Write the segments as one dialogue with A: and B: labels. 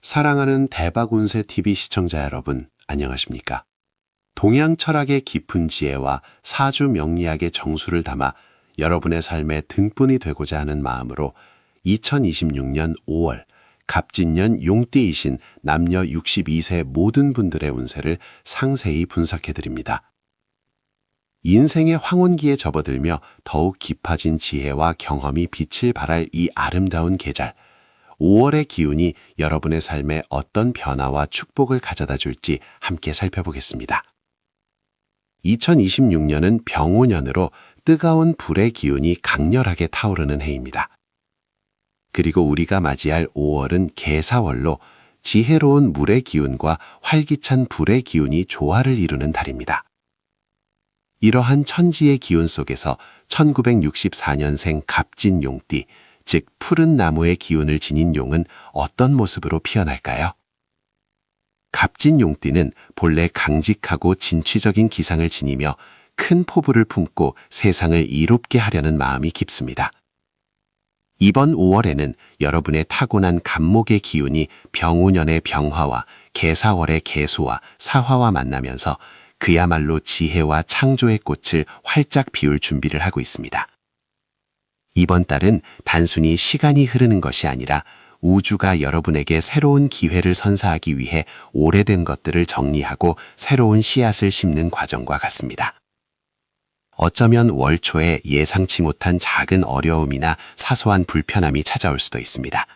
A: 사랑하는 대박운세 TV 시청자 여러분, 안녕하십니까? 동양 철학의 깊은 지혜와 사주 명리학의 정수를 담아 여러분의 삶에 등분이 되고자 하는 마음으로 2026년 5월 갑진년 용띠이신 남녀 62세 모든 분들의 운세를 상세히 분석해드립니다. 인생의 황혼기에 접어들며 더욱 깊어진 지혜와 경험이 빛을 발할 이 아름다운 계절, 5월의 기운이 여러분의 삶에 어떤 변화와 축복을 가져다 줄지 함께 살펴보겠습니다. 2026년은 병오년으로 뜨거운 불의 기운이 강렬하게 타오르는 해입니다. 그리고 우리가 맞이할 5월은 개사월로 지혜로운 물의 기운과 활기찬 불의 기운이 조화를 이루는 달입니다. 이러한 천지의 기운 속에서 1964년생 갑진 용띠, 즉 푸른 나무의 기운을 지닌 용은 어떤 모습으로 피어날까요? 갑진 용띠는 본래 강직하고 진취적인 기상을 지니며 큰 포부를 품고 세상을 이롭게 하려는 마음이 깊습니다. 이번 5월에는 여러분의 타고난 갑목의 기운이 병오년의 병화와 개사월의 개수와 사화와 만나면서 그야말로 지혜와 창조의 꽃을 활짝 피울 준비를 하고 있습니다. 이번 달은 단순히 시간이 흐르는 것이 아니라 우주가 여러분에게 새로운 기회를 선사하기 위해 오래된 것들을 정리하고 새로운 씨앗을 심는 과정과 같습니다. 어쩌면 월 초에 예상치 못한 작은 어려움이나 사소한 불편함이 찾아올 수도 있습니다.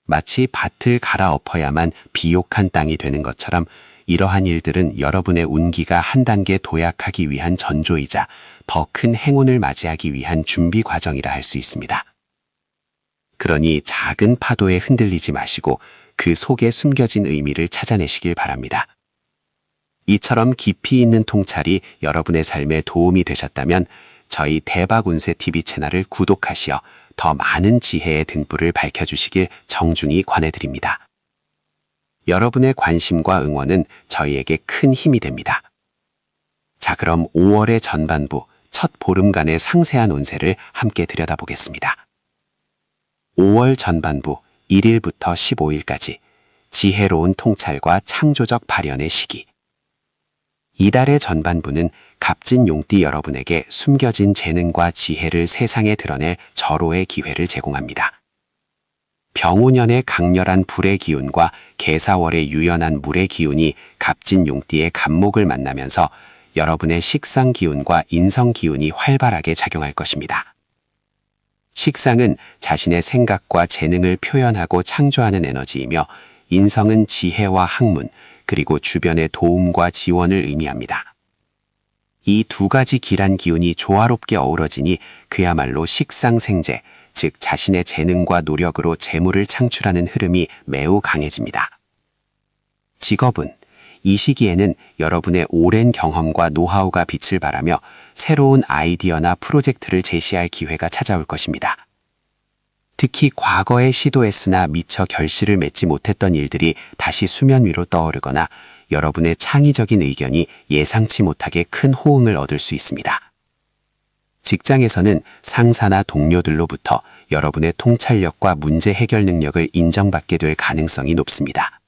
A: 마치 밭을 갈아엎어야만 비옥한 땅이 되는 것처럼 이러한 일들은 여러분의 운기가 한 단계 도약하기 위한 전조이자 더 큰 행운을 맞이하기 위한 준비 과정이라 할 수 있습니다. 그러니 작은 파도에 흔들리지 마시고 그 속에 숨겨진 의미를 찾아내시길 바랍니다. 이처럼 깊이 있는 통찰이 여러분의 삶에 도움이 되셨다면 저희 대박운세 TV 채널을 구독하시어 더 많은 지혜의 등불을 밝혀주시길 정중히 권해드립니다. 여러분의 관심과 응원은 저희에게 큰 힘이 됩니다. 자, 그럼 5월의 전반부, 첫 보름간의 상세한 운세를 함께 들여다보겠습니다. 5월 전반부 1일부터 15일까지 지혜로운 통찰과 창조적 발현의 시기. 이달의 전반부는 갑진 용띠 여러분에게 숨겨진 재능과 지혜를 세상에 드러낼 절호의 기회를 제공합니다. 병오년의 강렬한 불의 기운과 개사월의 유연한 물의 기운이 갑진 용띠의 갑목을 만나면서 여러분의 식상 기운과 인성 기운이 활발하게 작용할 것입니다. 식상은 자신의 생각과 재능을 표현하고 창조하는 에너지이며 인성은 지혜와 학문, 그리고 주변의 도움과 지원을 의미합니다. 이 두 가지 길한 기운이 조화롭게 어우러지니 그야말로 식상생재, 즉 자신의 재능과 노력으로 재물을 창출하는 흐름이 매우 강해집니다. 직업은 이 시기에는 여러분의 오랜 경험과 노하우가 빛을 발하며 새로운 아이디어나 프로젝트를 제시할 기회가 찾아올 것입니다. 특히 과거에 시도했으나 미처 결실을 맺지 못했던 일들이 다시 수면 위로 떠오르거나 여러분의 창의적인 의견이 예상치 못하게 큰 호응을 얻을 수 있습니다. 직장에서는 상사나 동료들로부터 여러분의 통찰력과 문제 해결 능력을 인정받게 될 가능성이 높습니다.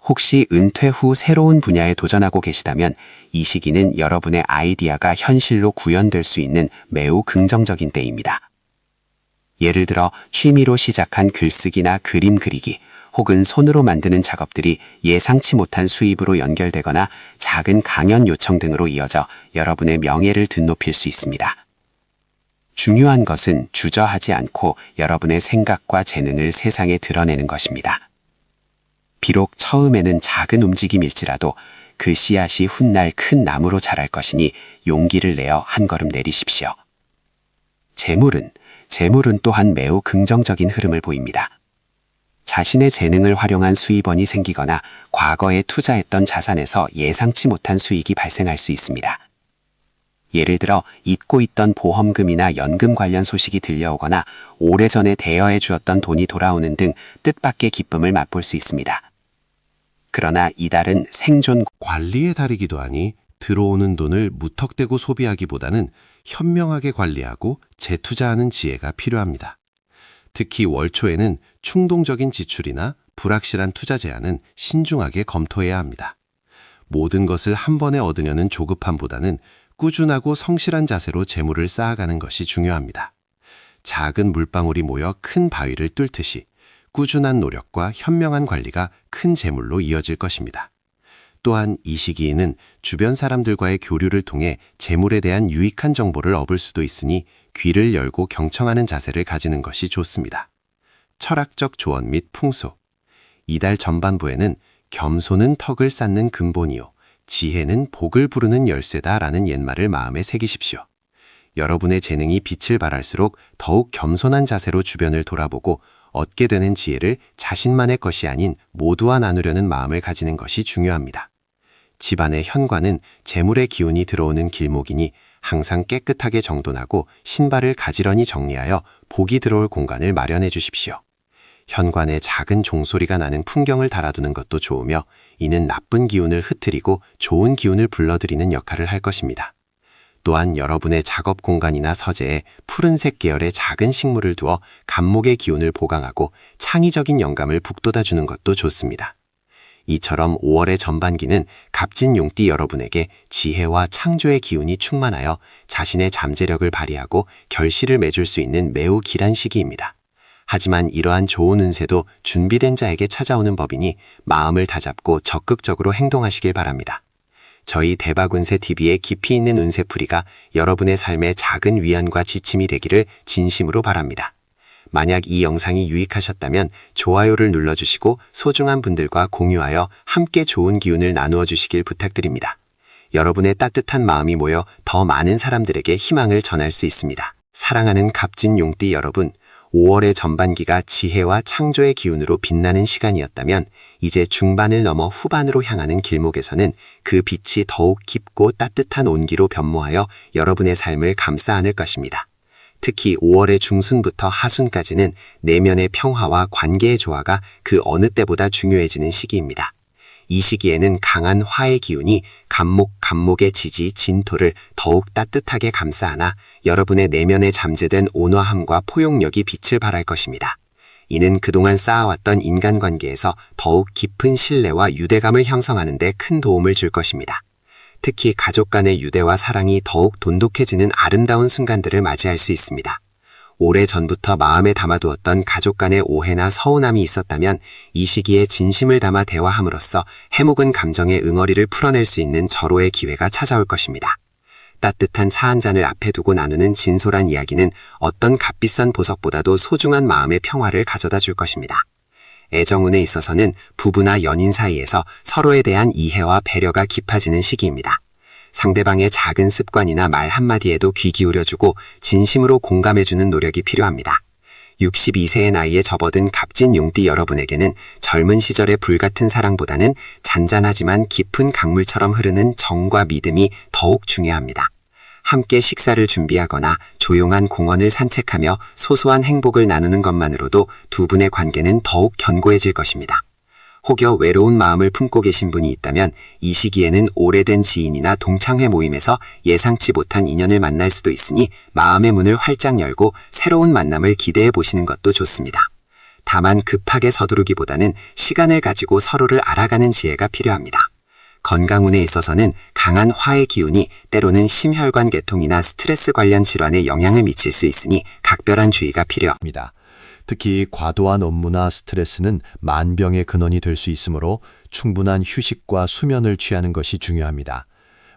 A: 혹시 은퇴 후 새로운 분야에 도전하고 계시다면 이 시기는 여러분의 아이디어가 현실로 구현될 수 있는 매우 긍정적인 때입니다. 예를 들어 취미로 시작한 글쓰기나 그림 그리기, 혹은 손으로 만드는 작업들이 예상치 못한 수입으로 연결되거나 작은 강연 요청 등으로 이어져 여러분의 명예를 드높일 수 있습니다. 중요한 것은 주저하지 않고 여러분의 생각과 재능을 세상에 드러내는 것입니다. 비록 처음에는 작은 움직임일지라도 그 씨앗이 훗날 큰 나무로 자랄 것이니 용기를 내어 한 걸음 내리십시오. 재물은 또한 매우 긍정적인 흐름을 보입니다. 자신의 재능을 활용한 수입원이 생기거나 과거에 투자했던 자산에서 예상치 못한 수익이 발생할 수 있습니다. 예를 들어 잊고 있던 보험금이나 연금 관련 소식이 들려오거나 오래전에 대여해 주었던 돈이 돌아오는 등 뜻밖의 기쁨을 맛볼 수 있습니다. 그러나 이달은 생존
B: 관리의 달이기도 하니 들어오는 돈을 무턱대고 소비하기보다는 현명하게 관리하고 재투자하는 지혜가 필요합니다. 특히 월 초에는 충동적인 지출이나 불확실한 투자 제안은 신중하게 검토해야 합니다. 모든 것을 한 번에 얻으려는 조급함보다는 꾸준하고 성실한 자세로 재물을 쌓아가는 것이 중요합니다. 작은 물방울이 모여 큰 바위를 뚫듯이 꾸준한 노력과 현명한 관리가 큰 재물로 이어질 것입니다. 또한 이 시기에는 주변 사람들과의 교류를 통해 재물에 대한 유익한 정보를 얻을 수도 있으니 귀를 열고 경청하는 자세를 가지는 것이 좋습니다. 철학적 조언 및 풍소. 이달 전반부에는 겸손은 턱을 쌓는 근본이요, 지혜는 복을 부르는 열쇠다라는 옛말을 마음에 새기십시오. 여러분의 재능이 빛을 발할수록 더욱 겸손한 자세로 주변을 돌아보고 얻게 되는 지혜를 자신만의 것이 아닌 모두와 나누려는 마음을 가지는 것이 중요합니다. 집안의 현관은 재물의 기운이 들어오는 길목이니 항상 깨끗하게 정돈하고 신발을 가지런히 정리하여 복이 들어올 공간을 마련해 주십시오. 현관에 작은 종소리가 나는 풍경을 달아두는 것도 좋으며 이는 나쁜 기운을 흩트리고 좋은 기운을 불러들이는 역할을 할 것입니다. 또한 여러분의 작업 공간이나 서재에 푸른색 계열의 작은 식물을 두어 간목의 기운을 보강하고 창의적인 영감을 북돋아주는 것도 좋습니다. 이처럼 5월의 전반기는 갑진 용띠 여러분에게 지혜와 창조의 기운이 충만하여 자신의 잠재력을 발휘하고 결실을 맺을 수 있는 매우 길한 시기입니다. 하지만 이러한 좋은 운세도 준비된 자에게 찾아오는 법이니 마음을 다잡고 적극적으로 행동하시길 바랍니다. 저희 대박운세TV의 깊이 있는 운세풀이가 여러분의 삶에 작은 위안과 지침이 되기를 진심으로 바랍니다. 만약 이 영상이 유익하셨다면 좋아요를 눌러주시고 소중한 분들과 공유하여 함께 좋은 기운을 나누어 주시길 부탁드립니다. 여러분의 따뜻한 마음이 모여 더 많은 사람들에게 희망을 전할 수 있습니다. 사랑하는 갑진 용띠 여러분, 5월의 전반기가 지혜와 창조의 기운으로 빛나는 시간이었다면 이제 중반을 넘어 후반으로 향하는 길목에서는 그 빛이 더욱 깊고 따뜻한 온기로 변모하여 여러분의 삶을 감싸 안을 것입니다. 특히 5월의 중순부터 하순까지는 내면의 평화와 관계의 조화가 그 어느 때보다 중요해지는 시기입니다. 이 시기에는 강한 화의 기운이 간목의 지지, 진토를 더욱 따뜻하게 감싸 안아 여러분의 내면에 잠재된 온화함과 포용력이 빛을 발할 것입니다. 이는 그동안 쌓아왔던 인간관계에서 더욱 깊은 신뢰와 유대감을 형성하는 데 큰 도움을 줄 것입니다. 특히 가족 간의 유대와 사랑이 더욱 돈독해지는 아름다운 순간들을 맞이할 수 있습니다. 오래전부터 마음에 담아두었던 가족 간의 오해나 서운함이 있었다면 이 시기에 진심을 담아 대화함으로써 해묵은 감정의 응어리를 풀어낼 수 있는 절호의 기회가 찾아올 것입니다. 따뜻한 차 한 잔을 앞에 두고 나누는 진솔한 이야기는 어떤 값비싼 보석보다도 소중한 마음의 평화를 가져다 줄 것입니다. 애정운에 있어서는 부부나 연인 사이에서 서로에 대한 이해와 배려가 깊어지는 시기입니다. 상대방의 작은 습관이나 말 한마디에도 귀 기울여주고 진심으로 공감해주는 노력이 필요합니다. 62세의 나이에 접어든 갑진 용띠 여러분에게는 젊은 시절의 불같은 사랑보다는 잔잔하지만 깊은 강물처럼 흐르는 정과 믿음이 더욱 중요합니다. 함께 식사를 준비하거나 조용한 공원을 산책하며 소소한 행복을 나누는 것만으로도 두 분의 관계는 더욱 견고해질 것입니다. 혹여 외로운 마음을 품고 계신 분이 있다면 이 시기에는 오래된 지인이나 동창회 모임에서 예상치 못한 인연을 만날 수도 있으니 마음의 문을 활짝 열고 새로운 만남을 기대해 보시는 것도 좋습니다. 다만 급하게 서두르기보다는 시간을 가지고 서로를 알아가는 지혜가 필요합니다. 건강운에 있어서는 강한 화의 기운이 때로는 심혈관 계통이나 스트레스 관련 질환에 영향을 미칠 수 있으니 각별한 주의가 필요합니다.
C: 특히 과도한 업무나 스트레스는 만병의 근원이 될 수 있으므로 충분한 휴식과 수면을 취하는 것이 중요합니다.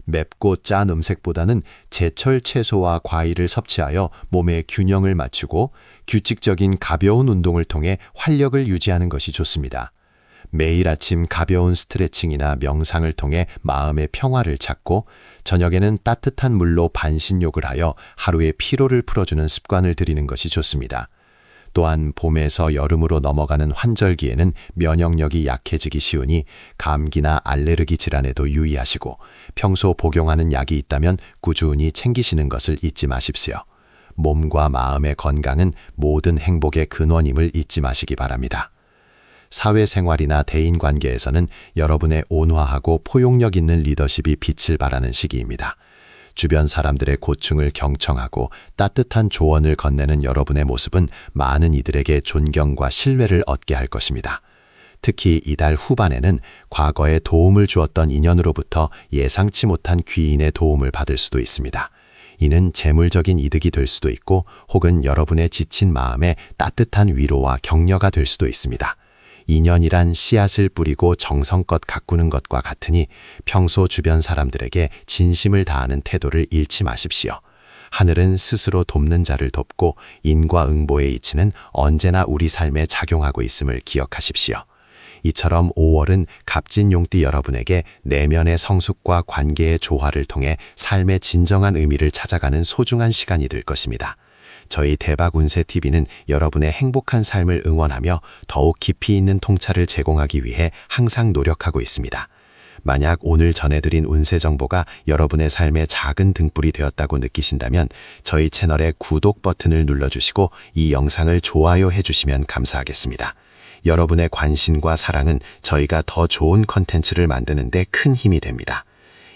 C: 맵고 짠 음색보다는 제철 채소와 과일을 섭취하여 몸의 균형을 맞추고 규칙적인 가벼운 운동을 통해 활력을 유지하는 것이 좋습니다. 매일 아침 가벼운 스트레칭이나 명상을 통해 마음의 평화를 찾고 저녁에는 따뜻한 물로 반신욕을 하여 하루의 피로를 풀어주는 습관을 들이는 것이 좋습니다. 또한 봄에서 여름으로 넘어가는 환절기에는 면역력이 약해지기 쉬우니 감기나 알레르기 질환에도 유의하시고 평소 복용하는 약이 있다면 꾸준히 챙기시는 것을 잊지 마십시오. 몸과 마음의 건강은 모든 행복의 근원임을 잊지 마시기 바랍니다. 사회생활이나 대인관계에서는 여러분의 온화하고 포용력 있는 리더십이 빛을 발하는 시기입니다. 주변 사람들의 고충을 경청하고 따뜻한 조언을 건네는 여러분의 모습은 많은 이들에게 존경과 신뢰를 얻게 할 것입니다. 특히 이달 후반에는 과거에 도움을 주었던 인연으로부터 예상치 못한 귀인의 도움을 받을 수도 있습니다. 이는 재물적인 이득이 될 수도 있고 혹은 여러분의 지친 마음에 따뜻한 위로와 격려가 될 수도 있습니다. 인연이란 씨앗을 뿌리고 정성껏 가꾸는 것과 같으니 평소 주변 사람들에게 진심을 다하는 태도를 잃지 마십시오. 하늘은 스스로 돕는 자를 돕고 인과응보의 이치는 언제나 우리 삶에 작용하고 있음을 기억하십시오. 이처럼 5월은 갑진용띠 여러분에게 내면의 성숙과 관계의 조화를 통해 삶의 진정한 의미를 찾아가는 소중한 시간이 될 것입니다. 저희 대박운세TV는 여러분의 행복한 삶을 응원하며 더욱 깊이 있는 통찰을 제공하기 위해 항상 노력하고 있습니다. 만약 오늘 전해드린 운세 정보가 여러분의 삶에 작은 등불이 되었다고 느끼신다면 저희 채널의 구독 버튼을 눌러주시고 이 영상을 좋아요 해주시면 감사하겠습니다. 여러분의 관심과 사랑은 저희가 더 좋은 컨텐츠를 만드는 데 큰 힘이 됩니다.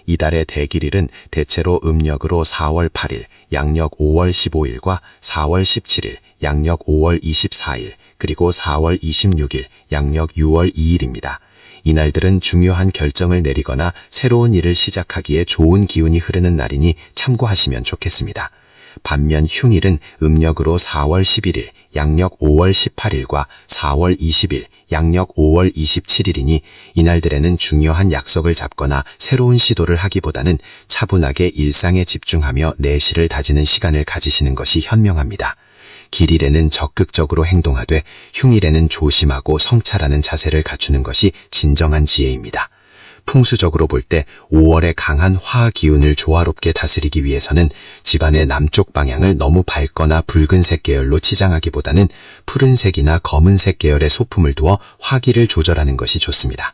C: 이달의 대길일은 대체로 음력으로 4월 8일, 양력 5월 15일과 4월 17일, 양력 5월 24일, 그리고 4월 26일, 양력 6월 2일입니다. 이날들은 중요한 결정을 내리거나 새로운 일을 시작하기에 좋은 기운이 흐르는 날이니 참고하시면 좋겠습니다. 반면 흉일은 음력으로 4월 11일, 양력 5월 18일과 4월 20일, 양력 5월 27일이니 이날들에는 중요한 약속을 잡거나 새로운 시도를 하기보다는 차분하게 일상에 집중하며 내실을 다지는 시간을 가지시는 것이 현명합니다. 길일에는 적극적으로 행동하되 흉일에는 조심하고 성찰하는 자세를 갖추는 것이 진정한 지혜입니다. 풍수적으로 볼 때 5월의 강한 화학 기운을 조화롭게 다스리기 위해서는 집안의 남쪽 방향을 너무 밝거나 붉은색 계열로 치장하기보다는 푸른색이나 검은색 계열의 소품을 두어 화기를 조절하는 것이 좋습니다.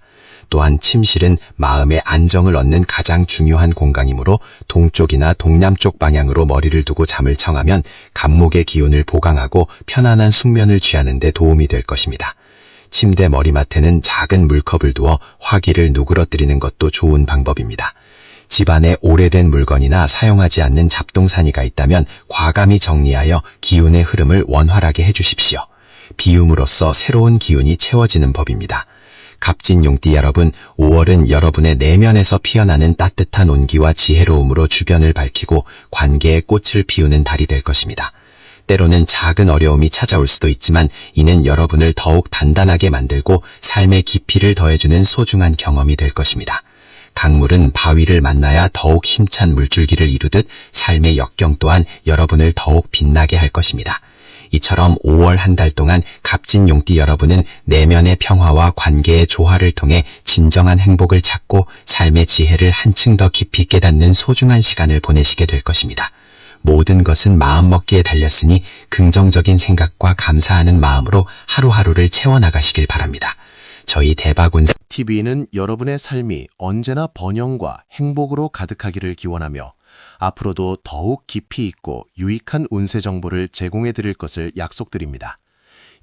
C: 또한 침실은 마음의 안정을 얻는 가장 중요한 공간이므로 동쪽이나 동남쪽 방향으로 머리를 두고 잠을 청하면 갑목의 기운을 보강하고 편안한 숙면을 취하는 데 도움이 될 것입니다. 침대 머리맡에는 작은 물컵을 두어 화기를 누그러뜨리는 것도 좋은 방법입니다. 집안에 오래된 물건이나 사용하지 않는 잡동사니가 있다면 과감히 정리하여 기운의 흐름을 원활하게 해주십시오. 비움으로써 새로운 기운이 채워지는 법입니다. 갑진용띠 여러분, 5월은 여러분의 내면에서 피어나는 따뜻한 온기와 지혜로움으로 주변을 밝히고 관계의 꽃을 피우는 달이 될 것입니다. 때로는 작은 어려움이 찾아올 수도 있지만 이는 여러분을 더욱 단단하게 만들고 삶의 깊이를 더해주는 소중한 경험이 될 것입니다. 강물은 바위를 만나야 더욱 힘찬 물줄기를 이루듯 삶의 역경 또한 여러분을 더욱 빛나게 할 것입니다. 이처럼 5월 한 달 동안 갑진용띠 여러분은 내면의 평화와 관계의 조화를 통해 진정한 행복을 찾고 삶의 지혜를 한층 더 깊이 깨닫는 소중한 시간을 보내시게 될 것입니다. 모든 것은 마음먹기에 달렸으니 긍정적인 생각과 감사하는 마음으로 하루하루를 채워나가시길 바랍니다. 저희 대박운세TV는 여러분의 삶이 언제나 번영과 행복으로 가득하기를 기원하며 앞으로도 더욱 깊이 있고 유익한 운세 정보를 제공해 드릴 것을 약속드립니다.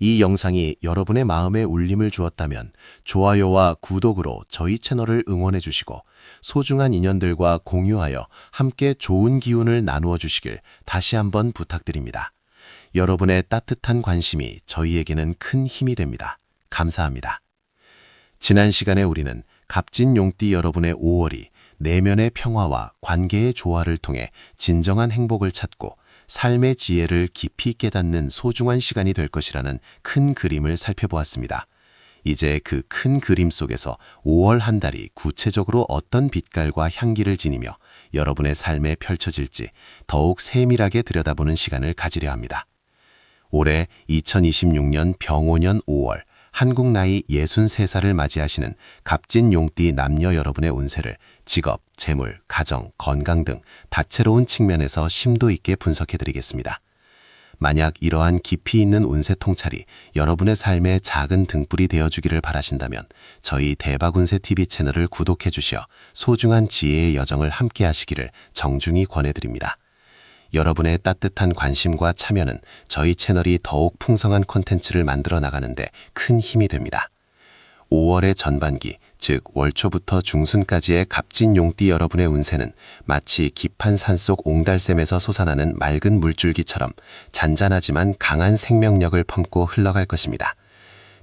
C: 이 영상이 여러분의 마음에 울림을 주었다면 좋아요와 구독으로 저희 채널을 응원해 주시고 소중한 인연들과 공유하여 함께 좋은 기운을 나누어 주시길 다시 한번 부탁드립니다. 여러분의 따뜻한 관심이 저희에게는 큰 힘이 됩니다. 감사합니다. 지난 시간에 우리는 갑진용띠 여러분의 5월이 내면의 평화와 관계의 조화를 통해 진정한 행복을 찾고 삶의 지혜를 깊이 깨닫는 소중한 시간이 될 것이라는 큰 그림을 살펴보았습니다. 이제 그 큰 그림 속에서 5월 한 달이 구체적으로 어떤 빛깔과 향기를 지니며 여러분의 삶에 펼쳐질지 더욱 세밀하게 들여다보는 시간을 가지려 합니다. 올해 2026년 병오년 5월 한국 나이 63살을 맞이하시는 갑진용띠 남녀 여러분의 운세를 직업, 재물, 가정, 건강 등 다채로운 측면에서 심도 있게 분석해드리겠습니다. 만약 이러한 깊이 있는 운세 통찰이 여러분의 삶에 작은 등불이 되어주기를 바라신다면 저희 대박운세TV 채널을 구독해 주시어 소중한 지혜의 여정을 함께 하시기를 정중히 권해드립니다. 여러분의 따뜻한 관심과 참여는 저희 채널이 더욱 풍성한 콘텐츠를 만들어 나가는데 큰 힘이 됩니다. 5월의 전반기, 즉 월초부터 중순까지의 갑진용띠 여러분의 운세는 마치 깊은 산속 옹달샘에서 솟아나는 맑은 물줄기처럼 잔잔하지만 강한 생명력을 품고 흘러갈 것입니다.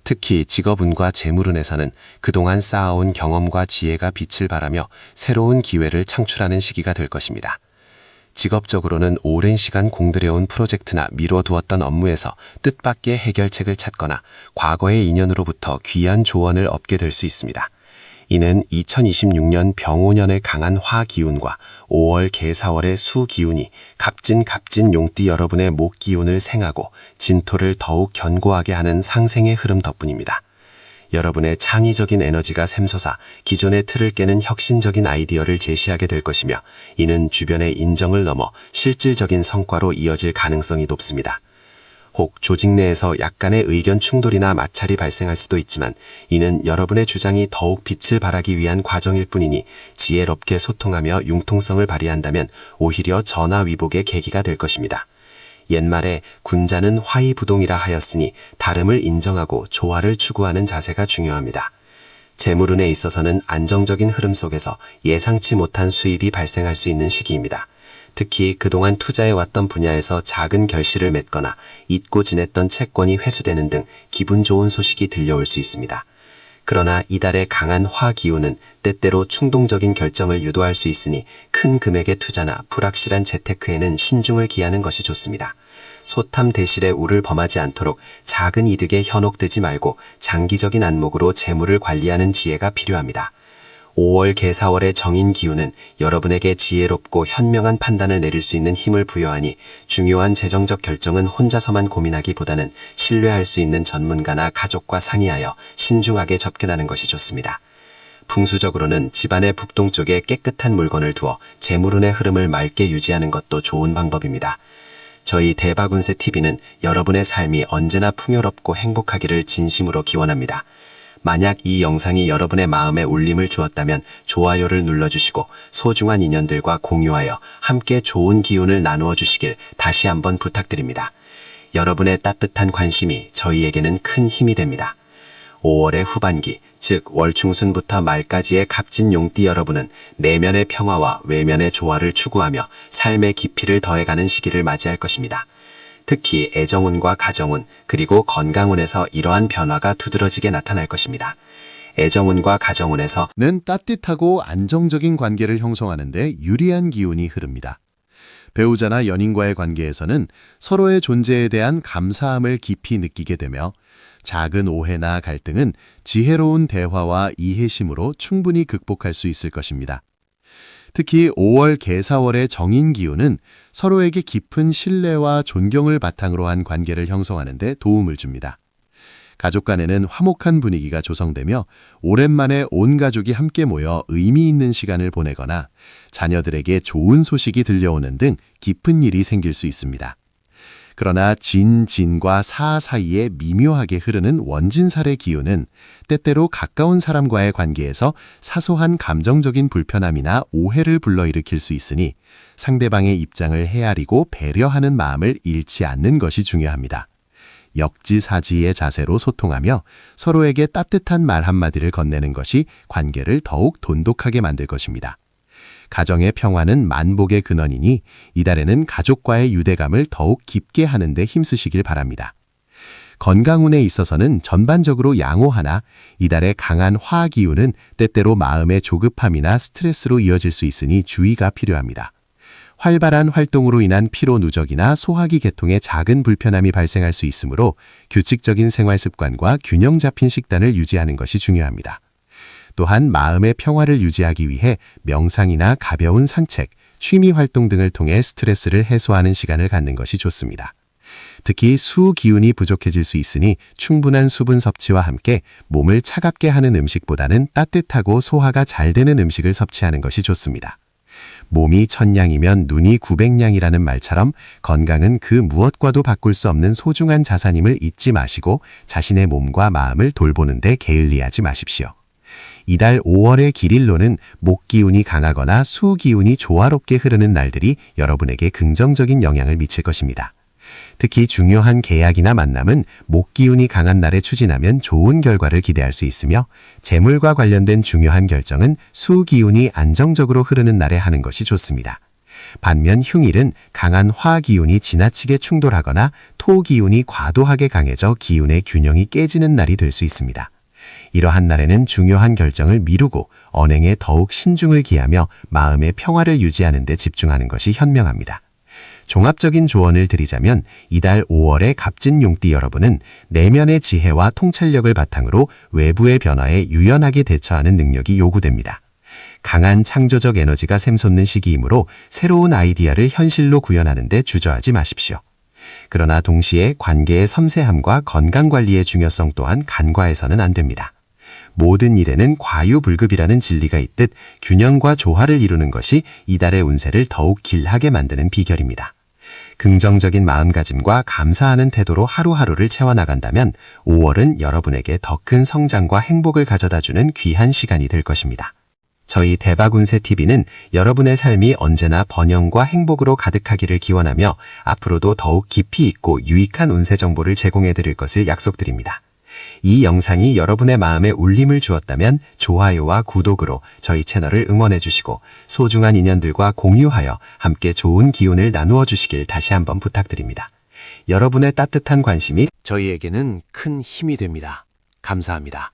A: 특히 직업운과 재물운에서는 그동안 쌓아온 경험과 지혜가 빛을 발하며 새로운 기회를 창출하는 시기가 될 것입니다. 직업적으로는 오랜 시간 공들여온 프로젝트나 미뤄두었던 업무에서 뜻밖의 해결책을 찾거나 과거의 인연으로부터 귀한 조언을 얻게 될 수 있습니다. 이는 2026년 병오년의 강한 화 기운과 5월 개사월의 수 기운이 갑진 용띠 여러분의 목 기운을 생하고 진토를 더욱 견고하게 하는 상생의 흐름 덕분입니다. 여러분의 창의적인 에너지가 샘솟아 기존의 틀을 깨는 혁신적인 아이디어를 제시하게 될 것이며 이는 주변의 인정을 넘어 실질적인 성과로 이어질 가능성이 높습니다. 혹 조직 내에서 약간의 의견 충돌이나 마찰이 발생할 수도 있지만 이는 여러분의 주장이 더욱 빛을 발하기 위한 과정일 뿐이니 지혜롭게 소통하며 융통성을 발휘한다면 오히려 전화위복의 계기가 될 것입니다. 옛말에 군자는 화의부동이라 하였으니 다름을 인정하고 조화를 추구하는 자세가 중요합니다. 재물운에 있어서는 안정적인 흐름 속에서 예상치 못한 수입이 발생할 수 있는 시기입니다. 특히 그동안 투자해왔던 분야에서 작은 결실을 맺거나 잊고 지냈던 채권이 회수되는 등 기분 좋은 소식이 들려올 수 있습니다. 그러나 이달의 강한 화 기운은 때때로 충동적인 결정을 유도할 수 있으니 큰 금액의 투자나 불확실한 재테크에는 신중을 기하는 것이 좋습니다. 소탐 대실에 우를 범하지 않도록 작은 이득에 현혹되지 말고 장기적인 안목으로 재물을 관리하는 지혜가 필요합니다. 5월 개사월의 정인 기운은 여러분에게 지혜롭고 현명한 판단을 내릴 수 있는 힘을 부여하니 중요한 재정적 결정은 혼자서만 고민하기보다는 신뢰할 수 있는 전문가나 가족과 상의하여 신중하게 접근하는 것이 좋습니다. 풍수적으로는 집안의 북동쪽에 깨끗한 물건을 두어 재물운의 흐름을 맑게 유지하는 것도 좋은 방법입니다. 저희 대박운세 TV는 여러분의 삶이 언제나 풍요롭고 행복하기를 진심으로 기원합니다. 만약 이 영상이 여러분의 마음에 울림을 주었다면 좋아요를 눌러주시고 소중한 인연들과 공유하여 함께 좋은 기운을 나누어 주시길 다시 한번 부탁드립니다. 여러분의 따뜻한 관심이 저희에게는 큰 힘이 됩니다. 5월의 후반기, 즉 월중순부터 말까지의 갑진 용띠 여러분은 내면의 평화와 외면의 조화를 추구하며 삶의 깊이를 더해가는 시기를 맞이할 것입니다. 특히 애정운과 가정운, 그리고 건강운에서 이러한 변화가 두드러지게 나타날 것입니다. 애정운과 가정운에서는
C: 따뜻하고 안정적인 관계를 형성하는 데 유리한 기운이 흐릅니다. 배우자나 연인과의 관계에서는 서로의 존재에 대한 감사함을 깊이 느끼게 되며 작은 오해나 갈등은 지혜로운 대화와 이해심으로 충분히 극복할 수 있을 것입니다. 특히 5월 개사월의 정인 기운은 서로에게 깊은 신뢰와 존경을 바탕으로 한 관계를 형성하는 데 도움을 줍니다. 가족 간에는 화목한 분위기가 조성되며 오랜만에 온 가족이 함께 모여 의미 있는 시간을 보내거나 자녀들에게 좋은 소식이 들려오는 등 기쁜 일이 생길 수 있습니다. 그러나 진과 사 사이에 미묘하게 흐르는 원진살의 기운은 때때로 가까운 사람과의 관계에서 사소한 감정적인 불편함이나 오해를 불러일으킬 수 있으니 상대방의 입장을 헤아리고 배려하는 마음을 잃지 않는 것이 중요합니다. 역지사지의 자세로 소통하며 서로에게 따뜻한 말 한마디를 건네는 것이 관계를 더욱 돈독하게 만들 것입니다. 가정의 평화는 만복의 근원이니 이달에는 가족과의 유대감을 더욱 깊게 하는 데 힘쓰시길 바랍니다. 건강운에 있어서는 전반적으로 양호하나 이달의 강한 화 기운은 때때로 마음의 조급함이나 스트레스로 이어질 수 있으니 주의가 필요합니다. 활발한 활동으로 인한 피로 누적이나 소화기 계통에 작은 불편함이 발생할 수 있으므로 규칙적인 생활 습관과 균형 잡힌 식단을 유지하는 것이 중요합니다. 또한 마음의 평화를 유지하기 위해 명상이나 가벼운 산책, 취미 활동 등을 통해 스트레스를 해소하는 시간을 갖는 것이 좋습니다. 특히 수 기운이 부족해질 수 있으니 충분한 수분 섭취와 함께 몸을 차갑게 하는 음식보다는 따뜻하고 소화가 잘 되는 음식을 섭취하는 것이 좋습니다. 몸이 천냥이면 눈이 900냥이라는 말처럼 건강은 그 무엇과도 바꿀 수 없는 소중한 자산임을 잊지 마시고 자신의 몸과 마음을 돌보는 데 게을리하지 마십시오. 이달 5월의 길일로는 목 기운이 강하거나 수 기운이 조화롭게 흐르는 날들이 여러분에게 긍정적인 영향을 미칠 것입니다. 특히 중요한 계약이나 만남은 목 기운이 강한 날에 추진하면 좋은 결과를 기대할 수 있으며 재물과 관련된 중요한 결정은 수 기운이 안정적으로 흐르는 날에 하는 것이 좋습니다.
B: 반면 흉일은 강한 화 기운이 지나치게 충돌하거나 토 기운이 과도하게 강해져 기운의 균형이 깨지는 날이 될 수 있습니다. 이러한 날에는 중요한 결정을 미루고 언행에 더욱 신중을 기하며 마음의 평화를 유지하는 데 집중하는 것이 현명합니다. 종합적인 조언을 드리자면 이달 5월의 갑진 용띠 여러분은 내면의 지혜와 통찰력을 바탕으로 외부의 변화에 유연하게 대처하는 능력이 요구됩니다. 강한 창조적 에너지가 샘솟는 시기이므로 새로운 아이디어를 현실로 구현하는 데 주저하지 마십시오. 그러나 동시에 관계의 섬세함과 건강관리의 중요성 또한 간과해서는 안 됩니다. 모든 일에는 과유불급이라는 진리가 있듯 균형과 조화를 이루는 것이 이달의 운세를 더욱 길하게 만드는 비결입니다. 긍정적인 마음가짐과 감사하는 태도로 하루하루를 채워나간다면 5월은 여러분에게 더 큰 성장과 행복을 가져다주는 귀한 시간이 될 것입니다. 저희 대박운세TV는 여러분의 삶이 언제나 번영과 행복으로 가득하기를 기원하며 앞으로도 더욱 깊이 있고 유익한 운세 정보를 제공해 드릴 것을 약속드립니다. 이 영상이 여러분의 마음에 울림을 주었다면 좋아요와 구독으로 저희 채널을 응원해 주시고 소중한 인연들과 공유하여 함께 좋은 기운을 나누어 주시길 다시 한번 부탁드립니다. 여러분의 따뜻한 관심이
D: 저희에게는 큰 힘이 됩니다. 감사합니다.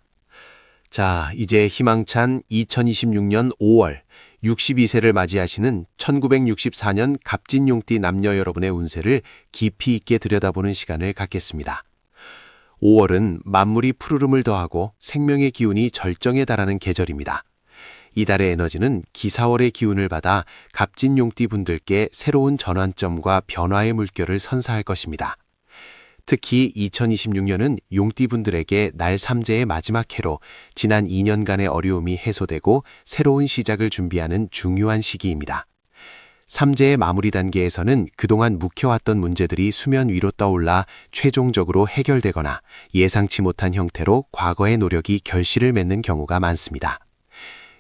D: 자, 이제 희망찬 2026년 5월 62세를 맞이하시는 1964년 갑진용띠 남녀 여러분의 운세를 깊이 있게 들여다보는 시간을 갖겠습니다. 5월은 만물이 푸르름을 더하고 생명의 기운이 절정에 달하는 계절입니다. 이달의 에너지는 기사월의 기운을 받아 갑진용띠 분들께 새로운 전환점과 변화의 물결을 선사할 것입니다. 특히 2026년은 용띠 분들에게 날 삼재의 마지막 해로 지난 2년간의 어려움이 해소되고 새로운 시작을 준비하는 중요한 시기입니다. 삼재의 마무리 단계에서는 그동안 묵혀왔던 문제들이 수면 위로 떠올라 최종적으로 해결되거나 예상치 못한 형태로 과거의 노력이 결실을 맺는 경우가 많습니다.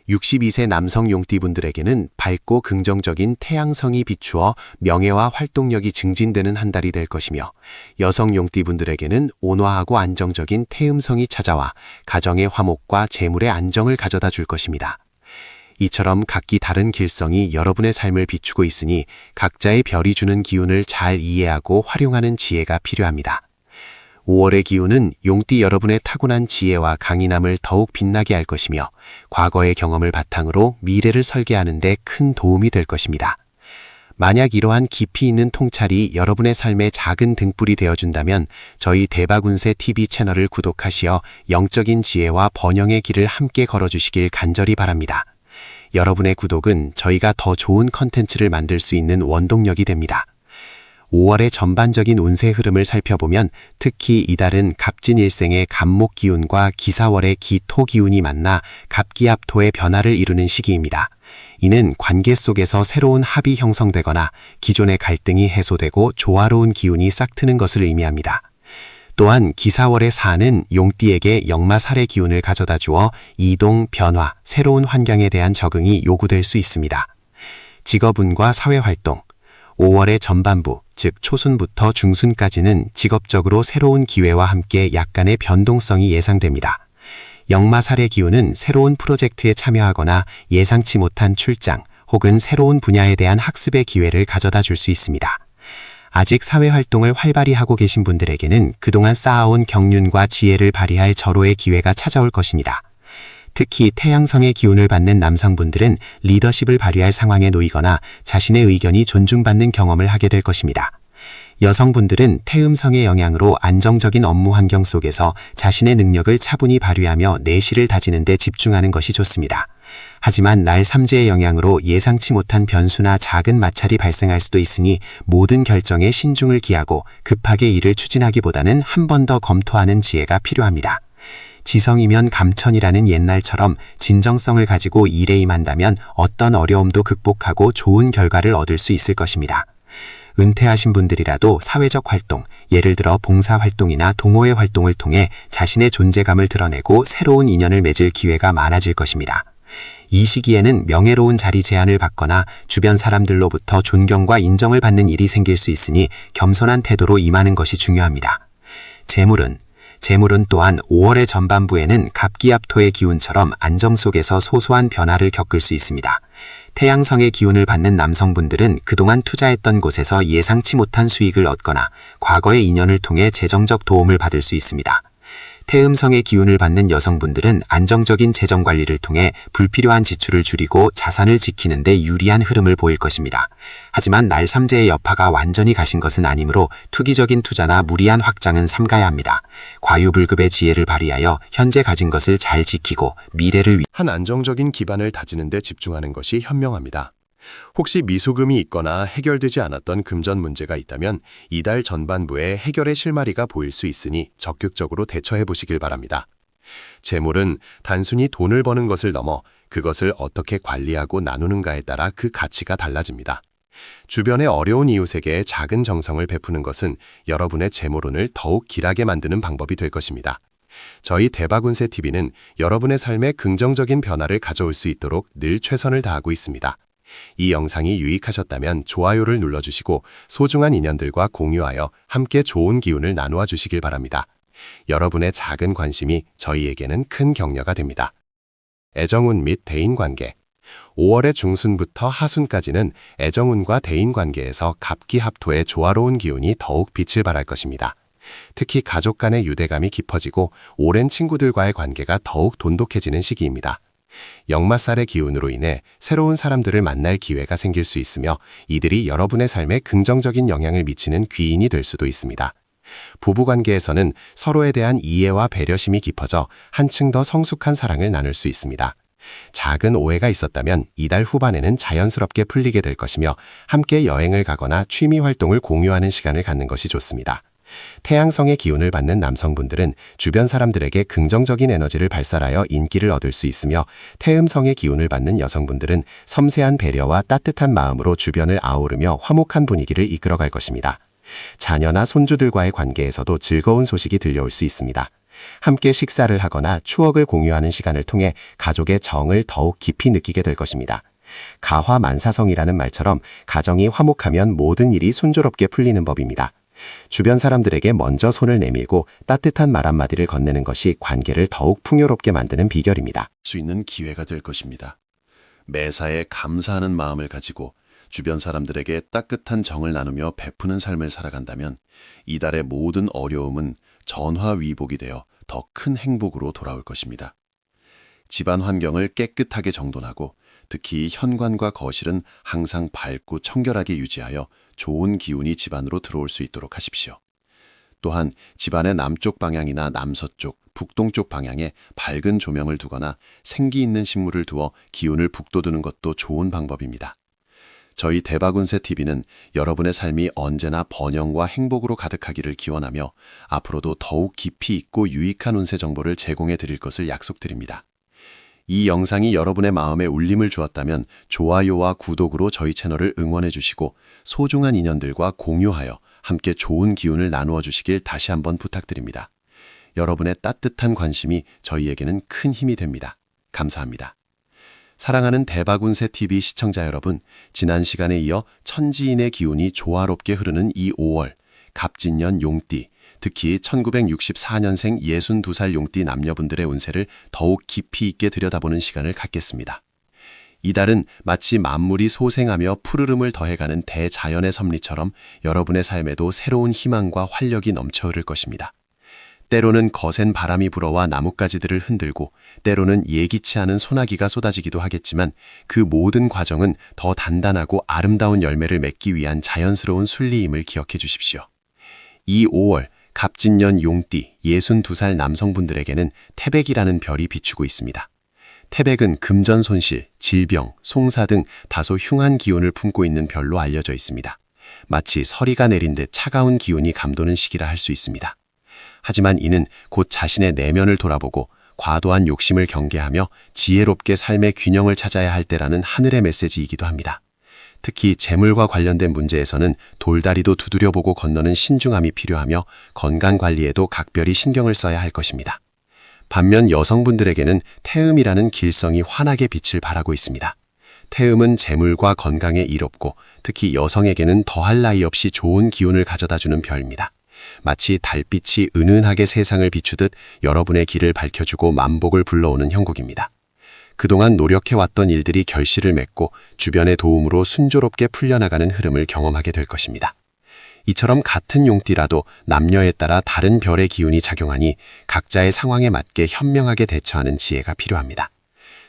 D: 62세 남성 용띠분들에게는 밝고 긍정적인 태양성이 비추어 명예와 활동력이 증진되는 한 달이 될 것이며 여성 용띠분들에게는 온화하고 안정적인 태음성이 찾아와 가정의 화목과 재물의 안정을 가져다 줄 것입니다. 이처럼 각기 다른 길성이 여러분의 삶을 비추고 있으니 각자의 별이 주는 기운을 잘 이해하고 활용하는 지혜가 필요합니다. 5월의 기운은 용띠 여러분의 타고난 지혜와 강인함을 더욱 빛나게 할 것이며 과거의 경험을 바탕으로 미래를 설계하는 데 큰 도움이 될 것입니다. 만약 이러한 깊이 있는 통찰이 여러분의 삶의 작은 등불이 되어준다면 저희 대박운세TV 채널을 구독하시어 영적인 지혜와 번영의 길을 함께 걸어주시길 간절히 바랍니다. 여러분의 구독은 저희가 더 좋은 컨텐츠를 만들 수 있는 원동력이 됩니다. 5월의 전반적인 운세 흐름을 살펴보면 특히 이달은 갑진일생의 갑목 기운과 기사월의 기토 기운이 만나 갑기합토의 변화를 이루는 시기입니다. 이는 관계 속에서 새로운 합이 형성되거나 기존의 갈등이 해소되고 조화로운 기운이 싹트는 것을 의미합니다. 또한 기사월의 사는 용띠에게 역마살의 기운을 가져다 주어 이동, 변화, 새로운 환경에 대한 적응이 요구될 수 있습니다. 직업운과 사회활동 5월의 전반부, 즉 초순부터 중순까지는 직업적으로 새로운 기회와 함께 약간의 변동성이 예상됩니다. 역마살의 기운은 새로운 프로젝트에 참여하거나 예상치 못한 출장 혹은 새로운 분야에 대한 학습의 기회를 가져다 줄 수 있습니다. 아직 사회활동을 활발히 하고 계신 분들에게는 그동안 쌓아온 경륜과 지혜를 발휘할 절호의 기회가 찾아올 것입니다. 특히 태양성의 기운을 받는 남성분들은 리더십을 발휘할 상황에 놓이거나 자신의 의견이 존중받는 경험을 하게 될 것입니다. 여성분들은 태음성의 영향으로 안정적인 업무 환경 속에서 자신의 능력을 차분히 발휘하며 내실을 다지는 데 집중하는 것이 좋습니다. 하지만 날 삼재의 영향으로 예상치 못한 변수나 작은 마찰이 발생할 수도 있으니 모든 결정에 신중을 기하고 급하게 일을 추진하기보다는 한 번 더 검토하는 지혜가 필요합니다. 지성이면 감천이라는 옛날처럼 진정성을 가지고 일에 임한다면 어떤 어려움도 극복하고 좋은 결과를 얻을 수 있을 것입니다. 은퇴하신 분들이라도 사회적 활동, 예를 들어 봉사활동이나 동호회 활동을 통해 자신의 존재감을 드러내고 새로운 인연을 맺을 기회가 많아질 것입니다. 이 시기에는 명예로운 자리 제안을 받거나 주변 사람들로부터 존경과 인정을 받는 일이 생길 수 있으니 겸손한 태도로 임하는 것이 중요합니다. 재물은 또한 5월의 전반부에는 갑기합토의 기운처럼 안정 속에서 소소한 변화를 겪을 수 있습니다.
E: 태양성의 기운을 받는 남성분들은 그동안 투자했던 곳에서 예상치 못한 수익을 얻거나 과거의 인연을 통해 재정적 도움을 받을 수 있습니다. 태음성의 기운을 받는 여성분들은 안정적인 재정 관리를 통해 불필요한 지출을 줄이고 자산을 지키는 데 유리한 흐름을 보일 것입니다. 하지만 날삼재의 여파가 완전히 가신 것은 아니므로 투기적인 투자나 무리한 확장은 삼가야 합니다. 과유불급의 지혜를 발휘하여 현재 가진 것을 잘 지키고 미래를 위해
B: 한 안정적인 기반을 다지는 데 집중하는 것이 현명합니다. 혹시 미수금이 있거나 해결되지 않았던 금전 문제가 있다면 이달 전반부에 해결의 실마리가 보일 수 있으니 적극적으로 대처해 보시길 바랍니다. 재물은 단순히 돈을 버는 것을 넘어 그것을 어떻게 관리하고 나누는가에 따라 그 가치가 달라집니다. 주변의 어려운 이웃에게 작은 정성을 베푸는 것은 여러분의 재물운을 더욱 길하게 만드는 방법이 될 것입니다. 저희 대박운세 TV는 여러분의 삶에 긍정적인 변화를 가져올 수 있도록 늘 최선을 다하고 있습니다. 이 영상이 유익하셨다면 좋아요를 눌러주시고 소중한 인연들과 공유하여 함께 좋은 기운을 나누어 주시길 바랍니다. 여러분의 작은 관심이 저희에게는 큰 격려가 됩니다. 애정운 및 대인관계 5월의 중순부터 하순까지는 애정운과 대인관계에서 갑기합토의 조화로운 기운이 더욱 빛을 발할 것입니다. 특히 가족 간의 유대감이 깊어지고 오랜 친구들과의 관계가 더욱 돈독해지는 시기입니다. 역마살의 기운으로 인해 새로운 사람들을 만날 기회가 생길 수 있으며 이들이 여러분의 삶에 긍정적인 영향을 미치는 귀인이 될 수도 있습니다. 부부관계에서는 서로에 대한 이해와 배려심이 깊어져 한층 더 성숙한 사랑을 나눌 수 있습니다. 작은 오해가 있었다면 이달 후반에는 자연스럽게 풀리게 될 것이며 함께 여행을 가거나 취미 활동을 공유하는 시간을 갖는 것이 좋습니다. 태양성의 기운을 받는 남성분들은 주변 사람들에게 긍정적인 에너지를 발산하여 인기를 얻을 수 있으며 태음성의 기운을 받는 여성분들은 섬세한 배려와 따뜻한 마음으로 주변을 아우르며 화목한 분위기를 이끌어갈 것입니다. 자녀나 손주들과의 관계에서도 즐거운 소식이 들려올 수 있습니다. 함께 식사를 하거나 추억을 공유하는 시간을 통해 가족의 정을 더욱 깊이 느끼게 될 것입니다. 가화만사성이라는 말처럼 가정이 화목하면 모든 일이 순조롭게 풀리는 법입니다. 주변 사람들에게 먼저 손을 내밀고 따뜻한 말 한마디를 건네는 것이 관계를 더욱 풍요롭게 만드는 비결입니다.
A: 수 있는 기회가 될 것입니다. 매사에 감사하는 마음을 가지고 주변 사람들에게 따뜻한 정을 나누며 베푸는 삶을 살아간다면 이달의 모든 어려움은 전화위복이 되어 더 큰 행복으로 돌아올 것입니다. 집안 환경을 깨끗하게 정돈하고 특히 현관과 거실은 항상 밝고 청결하게 유지하여 좋은 기운이 집안으로 들어올 수 있도록 하십시오. 또한 집안의 남쪽 방향이나 남서쪽, 북동쪽 방향에 밝은 조명을 두거나 생기 있는 식물을 두어 기운을 북돋우는 것도 좋은 방법입니다. 저희 대박운세 TV는 여러분의 삶이 언제나 번영과 행복으로 가득하기를 기원하며 앞으로도 더욱 깊이 있고 유익한 운세 정보를 제공해 드릴 것을 약속드립니다. 이 영상이 여러분의 마음에 울림을 주었다면 좋아요와 구독으로 저희 채널을 응원해 주시고 소중한 인연들과 공유하여 함께 좋은 기운을 나누어 주시길 다시 한번 부탁드립니다. 여러분의 따뜻한 관심이 저희에게는 큰 힘이 됩니다. 감사합니다. 사랑하는 대박운세 TV 시청자 여러분, 지난 시간에 이어 천지인의 기운이 조화롭게 흐르는 이 5월, 갑진년 용띠, 특히 1964년생 62살 용띠 남녀분들의 운세를 더욱 깊이 있게 들여다보는 시간을 갖겠습니다. 이달은 마치 만물이 소생하며 푸르름을 더해가는 대자연의 섭리처럼 여러분의 삶에도 새로운 희망과 활력이 넘쳐 흐를 것입니다. 때로는 거센 바람이 불어와 나뭇가지들을 흔들고 때로는 예기치 않은 소나기가 쏟아지기도 하겠지만 그 모든 과정은 더 단단하고 아름다운 열매를 맺기 위한 자연스러운 순리임을 기억해 주십시오. 이 5월 갑진년 용띠 62살 남성분들에게는 태백이라는 별이 비추고 있습니다. 태백은 금전손실, 질병, 송사 등 다소 흉한 기운을 품고 있는 별로 알려져 있습니다. 마치 서리가 내린 듯 차가운 기운이 감도는 시기라 할 수 있습니다. 하지만 이는 곧 자신의 내면을 돌아보고 과도한 욕심을 경계하며 지혜롭게 삶의 균형을 찾아야 할 때라는 하늘의 메시지이기도 합니다. 특히 재물과 관련된 문제에서는 돌다리도 두드려보고 건너는 신중함이 필요하며 건강관리에도 각별히 신경을 써야 할 것입니다. 반면 여성분들에게는 태음이라는 길성이 환하게 빛을 발하고 있습니다. 태음은 재물과 건강에 이롭고 특히 여성에게는 더할 나위 없이 좋은 기운을 가져다주는 별입니다. 마치 달빛이 은은하게 세상을 비추듯 여러분의 길을 밝혀주고 만복을 불러오는 형국입니다.
B: 그동안 노력해왔던 일들이 결실을 맺고 주변의 도움으로 순조롭게 풀려나가는 흐름을 경험하게 될 것입니다. 이처럼 같은 용띠라도 남녀에 따라 다른 별의 기운이 작용하니 각자의 상황에 맞게 현명하게 대처하는 지혜가 필요합니다.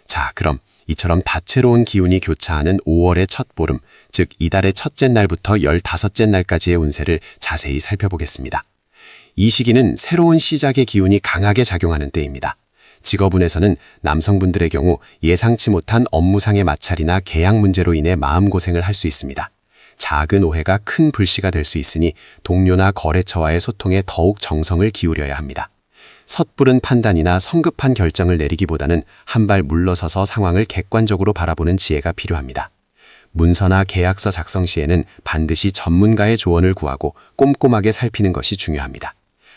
B: 자, 그럼 이처럼 다채로운 기운이 교차하는 5월의 첫 보름, 즉 이달의 첫째 날부터 15째 날까지의 운세를 자세히 살펴보겠습니다. 이 시기는 새로운 시작의 기운이 강하게 작용하는 때입니다. 직업운에서는 남성분들의 경우 예상치 못한 업무상의 마찰이나 계약 문제로 인해 마음고생을 할 수 있습니다. 작은 오해가 큰 불씨가 될 수 있으니 동료나 거래처와의 소통에 더욱 정성을 기울여야 합니다. 섣부른 판단이나 성급한 결정을 내리기보다는 한 발 물러서서 상황을 객관적으로 바라보는 지혜가 필요합니다. 문서나 계약서 작성 시에는 반드시 전문가의 조언을 구하고 꼼꼼하게 살피는 것이 중요합니다.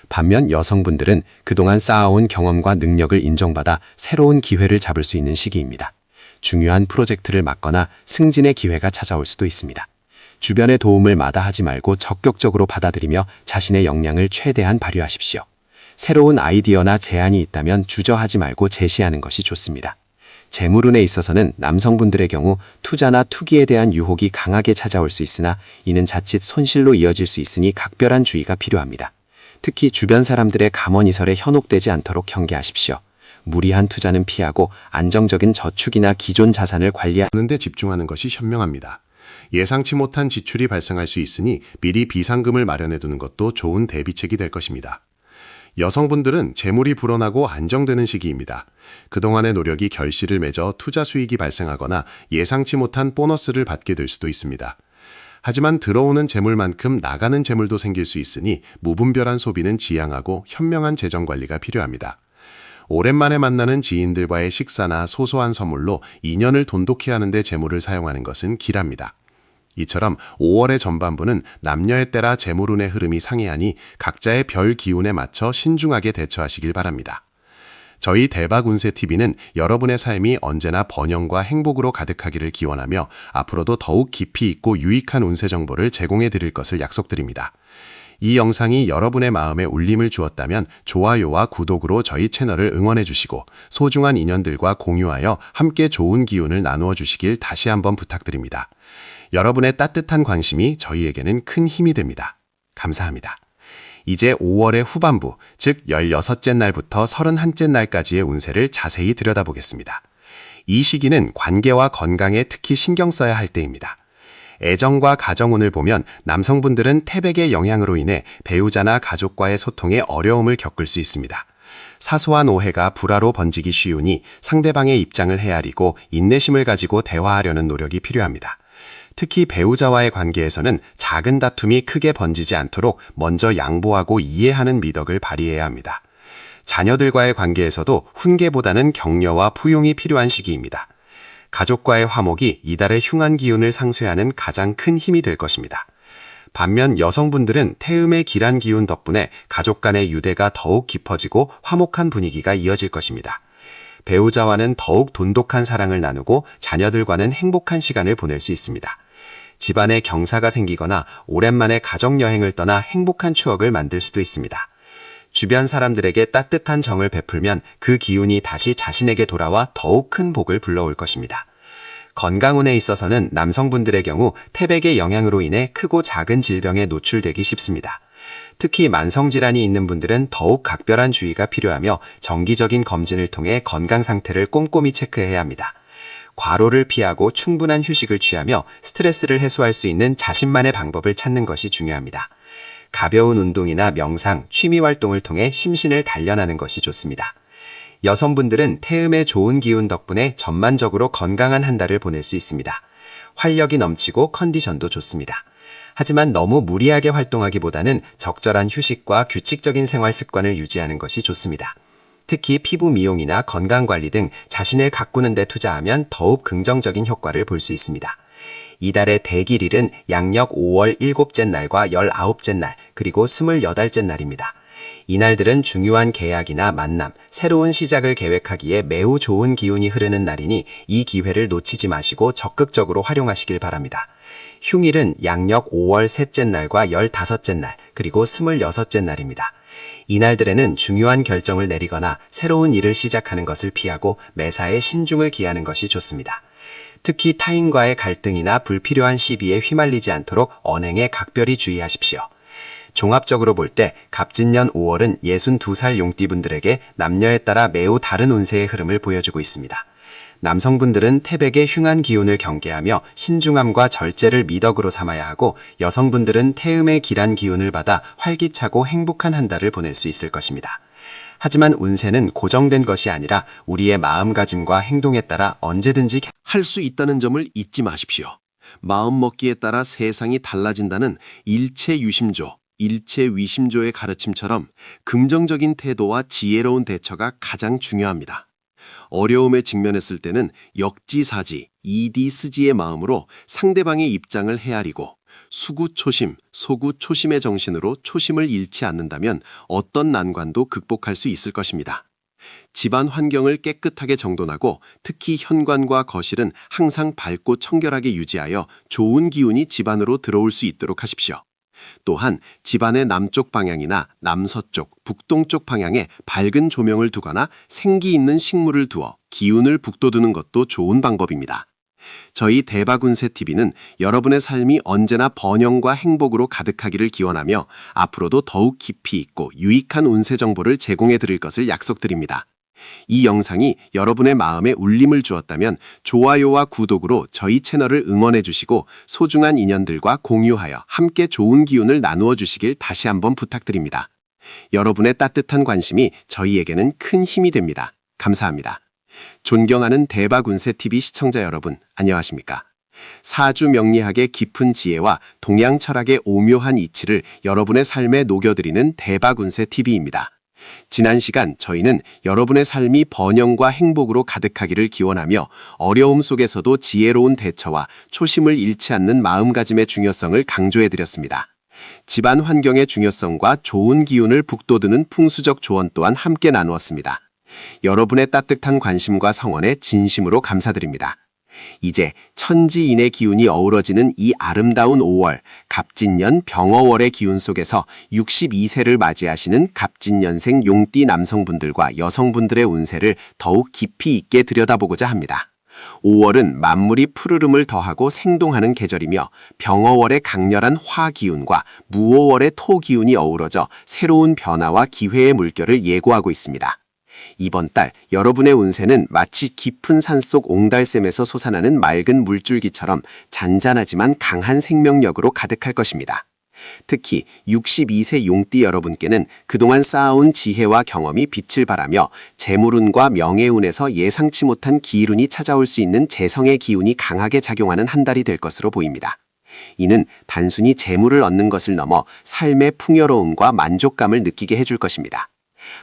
B: 반면 여성분들은 그동안 쌓아온 경험과 능력을 인정받아 새로운 기회를 잡을 수 있는 시기입니다. 중요한 프로젝트를 맡거나 승진의 기회가 찾아올 수도 있습니다. 주변의 도움을 마다하지 말고 적극적으로 받아들이며 자신의 역량을 최대한 발휘하십시오. 새로운 아이디어나 제안이 있다면 주저하지 말고 제시하는 것이 좋습니다. 재물운에 있어서는 남성분들의 경우 투자나 투기에 대한 유혹이 강하게 찾아올 수 있으나 이는 자칫 손실로 이어질 수 있으니 각별한 주의가 필요합니다. 특히 주변 사람들의 감언이설에 현혹되지 않도록 경계하십시오. 무리한 투자는 피하고 안정적인 저축이나 기존 자산을 관리하는 데 집중하는 것이 현명합니다. 예상치 못한 지출이 발생할 수 있으니 미리 비상금을 마련해 두는 것도 좋은 대비책이 될 것입니다. 여성분들은 재물이 불어나고 안정되는 시기입니다. 그동안의 노력이 결실을 맺어 투자 수익이 발생하거나 예상치 못한 보너스를 받게 될 수도 있습니다. 하지만 들어오는 재물만큼 나가는 재물도 생길 수 있으니 무분별한 소비는 지양하고 현명한 재정 관리가 필요합니다. 오랜만에 만나는 지인들과의 식사나 소소한 선물로 인연을 돈독히 하는 데 재물을 사용하는 것은 길합니다. 이처럼 5월의 전반부는 남녀에 따라 재물운의 흐름이 상이하니 각자의 별 기운에 맞춰 신중하게 대처하시길 바랍니다. 저희 대박운세TV는 여러분의 삶이 언제나 번영과 행복으로 가득하기를 기원하며 앞으로도 더욱 깊이 있고 유익한 운세 정보를 제공해 드릴 것을 약속드립니다. 이 영상이 여러분의 마음에 울림을 주었다면 좋아요와 구독으로 저희 채널을 응원해 주시고 소중한 인연들과 공유하여 함께 좋은 기운을 나누어 주시길 다시 한번 부탁드립니다. 여러분의 따뜻한 관심이 저희에게는 큰 힘이 됩니다. 감사합니다. 이제 5월의 후반부, 즉 16째 날부터 31째 날까지의 운세를 자세히 들여다보겠습니다. 이 시기는 관계와 건강에 특히 신경 써야 할 때입니다. 애정과 가정운을 보면 남성분들은 태백의 영향으로 인해 배우자나 가족과의 소통에 어려움을 겪을 수 있습니다. 사소한 오해가 불화로 번지기 쉬우니 상대방의 입장을 헤아리고 인내심을 가지고 대화하려는 노력이 필요합니다. 특히 배우자와의 관계에서는 작은 다툼이 크게 번지지 않도록 먼저 양보하고 이해하는 미덕을 발휘해야 합니다. 자녀들과의 관계에서도 훈계보다는 격려와 포용이 필요한 시기입니다. 가족과의 화목이 이달의 흉한 기운을 상쇄하는 가장 큰 힘이 될 것입니다. 반면 여성분들은 태음의 길한 기운 덕분에 가족 간의 유대가 더욱 깊어지고 화목한 분위기가 이어질 것입니다. 배우자와는 더욱 돈독한 사랑을 나누고 자녀들과는 행복한 시간을 보낼 수 있습니다. 집안에 경사가 생기거나 오랜만에 가족여행을 떠나 행복한 추억을 만들 수도 있습니다. 주변 사람들에게 따뜻한 정을 베풀면 그 기운이 다시 자신에게 돌아와 더욱 큰 복을 불러올 것입니다. 건강운에 있어서는 남성분들의 경우 태백의 영향으로 인해 크고 작은 질병에 노출되기 쉽습니다. 특히 만성질환이 있는 분들은 더욱 각별한 주의가 필요하며 정기적인 검진을 통해 건강 상태를 꼼꼼히 체크해야 합니다. 과로를 피하고 충분한 휴식을 취하며 스트레스를 해소할 수 있는 자신만의 방법을 찾는 것이 중요합니다. 가벼운 운동이나 명상, 취미 활동을 통해 심신을 단련하는 것이 좋습니다. 여성분들은 태음의 좋은 기운 덕분에 전반적으로 건강한 한 달을 보낼 수 있습니다. 활력이 넘치고 컨디션도 좋습니다. 하지만 너무 무리하게 활동하기보다는 적절한 휴식과 규칙적인 생활 습관을 유지하는 것이 좋습니다. 특히 피부 미용이나 건강관리 등 자신을 가꾸는 데 투자하면 더욱 긍정적인 효과를 볼 수 있습니다. 이달의 대길일은 양력 5월 7째 날과 19째 날, 그리고 28째 날입니다. 이날들은 중요한 계약이나 만남, 새로운 시작을 계획하기에 매우 좋은 기운이 흐르는 날이니 이 기회를 놓치지 마시고 적극적으로 활용하시길 바랍니다. 흉일은 양력 5월 셋째 날과 15째 날, 그리고 26째 날입니다.
E: 이날들에는 중요한 결정을 내리거나 새로운 일을 시작하는 것을 피하고 매사에 신중을 기하는 것이 좋습니다. 특히 타인과의 갈등이나 불필요한 시비에 휘말리지 않도록 언행에 각별히 주의하십시오. 종합적으로 볼 때 갑진년 5월은 62살 용띠분들에게 남녀에 따라 매우 다른 운세의 흐름을 보여주고 있습니다. 남성분들은 태백의 흉한 기운을 경계하며 신중함과 절제를 미덕으로 삼아야 하고, 여성분들은 태음의 길한 기운을 받아 활기차고 행복한 한 달을 보낼 수 있을 것입니다. 하지만 운세는 고정된 것이 아니라 우리의 마음가짐과 행동에 따라 언제든지
D: 할 수 있다는 점을 잊지 마십시오. 마음먹기에 따라 세상이 달라진다는 일체유심조, 일체위심조의 가르침처럼 긍정적인 태도와 지혜로운 대처가 가장 중요합니다. 어려움에 직면했을 때는 역지사지, 이디스지의 마음으로 상대방의 입장을 헤아리고 수구초심, 소구초심의 정신으로 초심을 잃지 않는다면 어떤 난관도 극복할 수 있을 것입니다. 집안 환경을 깨끗하게 정돈하고 특히 현관과 거실은 항상 밝고 청결하게 유지하여 좋은 기운이 집안으로 들어올 수 있도록 하십시오. 또한 집안의 남쪽 방향이나 남서쪽, 북동쪽 방향에 밝은 조명을 두거나 생기 있는 식물을 두어 기운을 북돋우는 것도 좋은 방법입니다. 저희 대박운세TV는 여러분의 삶이 언제나 번영과 행복으로 가득하기를 기원하며 앞으로도 더욱 깊이 있고 유익한 운세 정보를 제공해 드릴 것을 약속드립니다. 이 영상이 여러분의 마음에 울림을 주었다면 좋아요와 구독으로 저희 채널을 응원해 주시고 소중한 인연들과 공유하여 함께 좋은 기운을 나누어 주시길 다시 한번 부탁드립니다. 여러분의 따뜻한 관심이 저희에게는 큰 힘이 됩니다. 감사합니다. 존경하는 대박운세TV 시청자 여러분, 안녕하십니까? 사주 명리학의 깊은 지혜와 동양 철학의 오묘한 이치를 여러분의 삶에 녹여드리는 대박운세TV입니다. 지난 시간 저희는 여러분의 삶이 번영과 행복으로 가득하기를 기원하며 어려움 속에서도 지혜로운 대처와 초심을 잃지 않는 마음가짐의 중요성을 강조해드렸습니다. 집안 환경의 중요성과 좋은 기운을 북돋우는 풍수적 조언 또한 함께 나누었습니다. 여러분의 따뜻한 관심과 성원에 진심으로 감사드립니다. 이제 천지인의 기운이 어우러지는 이 아름다운 5월, 갑진년 병어월의 기운 속에서 62세를 맞이하시는 갑진년생 용띠 남성분들과 여성분들의 운세를 더욱 깊이 있게 들여다보고자 합니다. 5월은 만물이 푸르름을 더하고 생동하는 계절이며 병어월의 강렬한 화 기운과 무오월의 토 기운이 어우러져 새로운 변화와 기회의 물결을 예고하고 있습니다. 이번 달 여러분의 운세는 마치 깊은 산속 옹달샘에서 솟아나는 맑은 물줄기처럼 잔잔하지만 강한 생명력으로 가득할 것입니다. 특히 62세 용띠 여러분께는 그동안 쌓아온 지혜와 경험이 빛을 발하며 재물운과 명예운에서 예상치 못한 기일운이 찾아올 수 있는 재성의 기운이 강하게 작용하는 한 달이 될 것으로 보입니다. 이는 단순히 재물을 얻는 것을 넘어 삶의 풍요로움과 만족감을 느끼게 해줄 것입니다.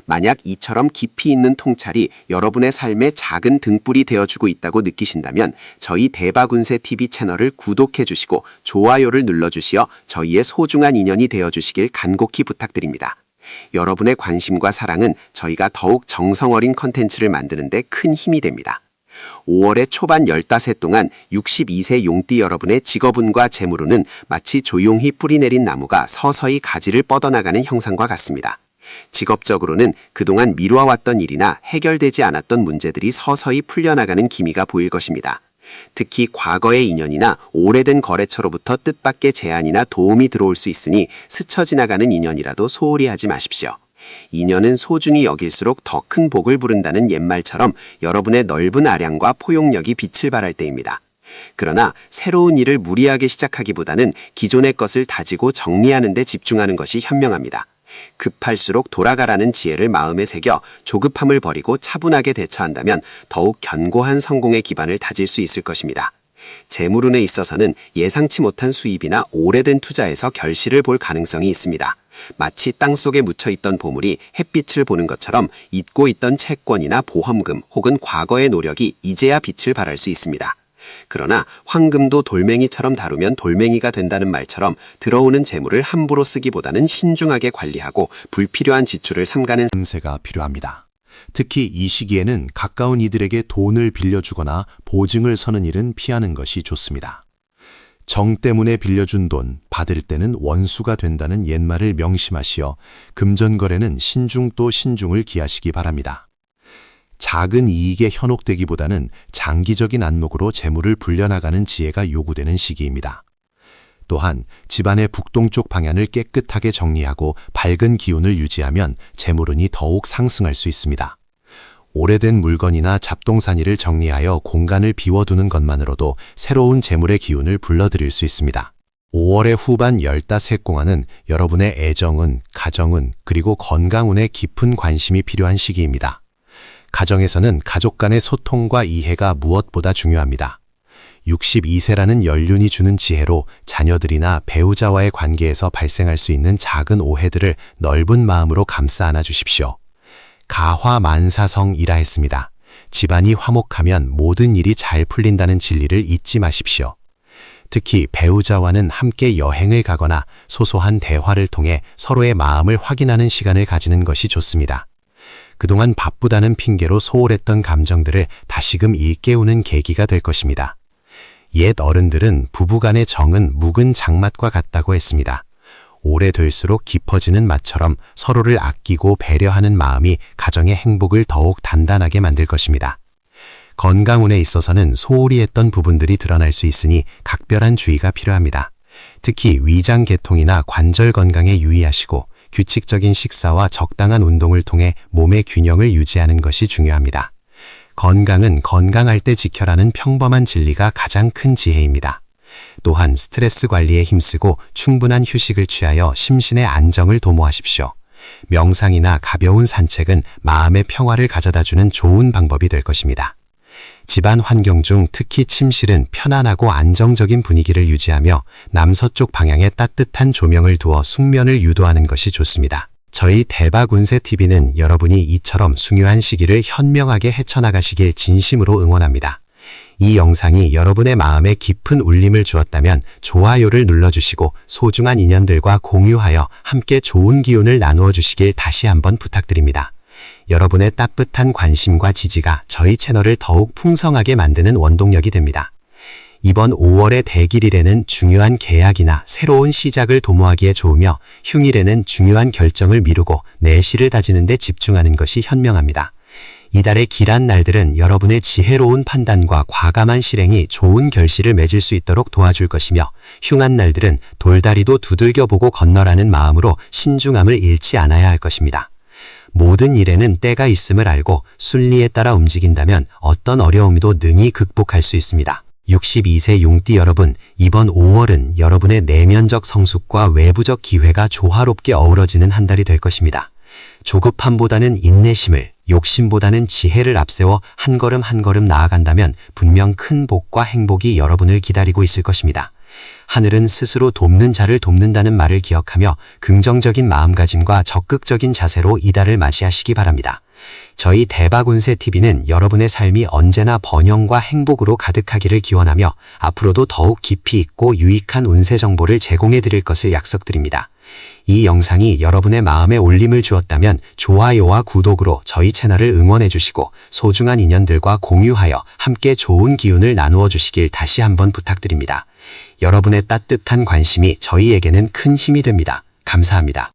D: 만약 이처럼 깊이 있는 통찰이 여러분의 삶에 작은 등불이 되어주고 있다고 느끼신다면 저희 대박운세TV 채널을 구독해 주시고 좋아요를 눌러주시어 저희의 소중한 인연이 되어주시길 간곡히 부탁드립니다. 여러분의 관심과 사랑은 저희가 더욱 정성 어린 컨텐츠를 만드는 데 큰 힘이 됩니다. 5월의 초반 15해 동안 62세 용띠 여러분의 직업운과 재물운은 마치 조용히 뿌리 내린 나무가 서서히 가지를 뻗어나가는 형상과 같습니다. 직업적으로는 그동안 미뤄왔던 일이나 해결되지 않았던 문제들이 서서히 풀려나가는 기미가 보일 것입니다. 특히 과거의 인연이나 오래된 거래처로부터 뜻밖의 제안이나 도움이 들어올 수 있으니 스쳐 지나가는 인연이라도 소홀히 하지 마십시오. 인연은 소중히 여길수록 더 큰 복을 부른다는 옛말처럼 여러분의 넓은 아량과 포용력이 빛을 발할 때입니다. 그러나 새로운 일을 무리하게 시작하기보다는 기존의 것을 다지고 정리하는 데 집중하는 것이 현명합니다. 급할수록 돌아가라는 지혜를 마음에 새겨 조급함을 버리고 차분하게 대처한다면 더욱 견고한 성공의 기반을 다질 수 있을 것입니다. 재물운에 있어서는 예상치 못한 수입이나 오래된 투자에서 결실을 볼 가능성이 있습니다. 마치 땅속에 묻혀있던 보물이 햇빛을 보는 것처럼 잊고 있던 채권이나 보험금 혹은 과거의 노력이 이제야 빛을 발할 수 있습니다. 그러나 황금도 돌멩이처럼 다루면 돌멩이가 된다는 말처럼 들어오는 재물을 함부로 쓰기보다는 신중하게 관리하고 불필요한 지출을 삼가는
C: 운세가 필요합니다. 특히 이 시기에는 가까운 이들에게 돈을 빌려주거나 보증을 서는 일은 피하는 것이 좋습니다. 정 때문에 빌려준 돈, 받을 때는 원수가 된다는 옛말을 명심하시어 금전거래는 신중 또 신중을 기하시기 바랍니다. 작은 이익에 현혹되기보다는 장기적인 안목으로 재물을 불려나가는 지혜가 요구되는 시기입니다. 또한 집안의 북동쪽 방향을 깨끗하게 정리하고 밝은 기운을 유지하면 재물운이 더욱 상승할 수 있습니다. 오래된 물건이나 잡동사니를 정리하여 공간을 비워두는 것만으로도 새로운 재물의 기운을 불러들일 수 있습니다. 5월의 후반 15공화는 여러분의 애정운, 가정운, 그리고 건강운에 깊은 관심이 필요한 시기입니다. 가정에서는 가족 간의 소통과 이해가 무엇보다 중요합니다. 62세라는 연륜이 주는 지혜로 자녀들이나 배우자와의 관계에서 발생할 수 있는 작은 오해들을 넓은 마음으로 감싸 안아 주십시오. 가화만사성이라 했습니다. 집안이 화목하면 모든 일이 잘 풀린다는 진리를 잊지 마십시오. 특히 배우자와는 함께 여행을 가거나 소소한 대화를 통해 서로의 마음을 확인하는 시간을 가지는 것이 좋습니다. 그동안 바쁘다는 핑계로 소홀했던 감정들을 다시금 일깨우는 계기가 될 것입니다. 옛 어른들은 부부간의 정은 묵은 장맛과 같다고 했습니다. 오래될수록 깊어지는 맛처럼 서로를 아끼고 배려하는 마음이 가정의 행복을 더욱 단단하게 만들 것입니다. 건강운에 있어서는 소홀히 했던 부분들이 드러날 수 있으니 각별한 주의가 필요합니다. 특히 위장 계통이나 관절 건강에 유의하시고 규칙적인 식사와 적당한 운동을 통해 몸의 균형을 유지하는 것이 중요합니다. 건강은 건강할 때 지켜라는 평범한 진리가 가장 큰 지혜입니다. 또한 스트레스 관리에 힘쓰고 충분한 휴식을 취하여 심신의 안정을 도모하십시오. 명상이나 가벼운 산책은 마음의 평화를 가져다주는 좋은 방법이 될 것입니다. 집안 환경 중 특히 침실은 편안하고 안정적인 분위기를 유지하며 남서쪽 방향에 따뜻한 조명을 두어 숙면을 유도하는 것이 좋습니다. 저희 대박운세TV는 여러분이 이처럼 중요한 시기를 현명하게 헤쳐나가시길 진심으로 응원합니다. 이 영상이 여러분의 마음에 깊은 울림을 주었다면 좋아요를 눌러주시고 소중한 인연들과 공유하여 함께 좋은 기운을 나누어 주시길 다시 한번 부탁드립니다. 여러분의 따뜻한 관심과 지지가 저희 채널을 더욱 풍성하게 만드는 원동력이 됩니다. 이번 5월의 대길일에는 중요한 계약이나 새로운 시작을 도모하기에 좋으며 흉일에는 중요한 결정을 미루고 내실을 다지는 데 집중하는 것이 현명합니다. 이달의 길한 날들은 여러분의 지혜로운 판단과 과감한 실행이 좋은 결실을 맺을 수 있도록 도와줄 것이며 흉한 날들은 돌다리도 두들겨보고 건너라는 마음으로 신중함을 잃지 않아야 할 것입니다. 모든 일에는 때가 있음을 알고 순리에 따라 움직인다면 어떤 어려움도 능히 극복할 수 있습니다. 62세 용띠 여러분, 이번 5월은 여러분의 내면적 성숙과 외부적 기회가 조화롭게 어우러지는 한 달이 될 것입니다. 조급함보다는 인내심을, 욕심보다는 지혜를 앞세워 한 걸음 한 걸음 나아간다면 분명 큰 복과 행복이 여러분을 기다리고 있을 것입니다. 하늘은 스스로 돕는 자를 돕는다는 말을 기억하며 긍정적인 마음가짐과 적극적인 자세로 이달을 맞이하시기 바랍니다. 저희 대박운세TV는 여러분의 삶이 언제나 번영과 행복으로 가득하기를 기원하며 앞으로도 더욱 깊이 있고 유익한 운세 정보를 제공해 드릴 것을 약속드립니다. 이 영상이 여러분의 마음에 울림을 주었다면 좋아요와 구독으로 저희 채널을 응원해 주시고 소중한 인연들과 공유하여 함께 좋은 기운을 나누어 주시길 다시 한번 부탁드립니다. 여러분의 따뜻한 관심이 저희에게는 큰 힘이 됩니다. 감사합니다.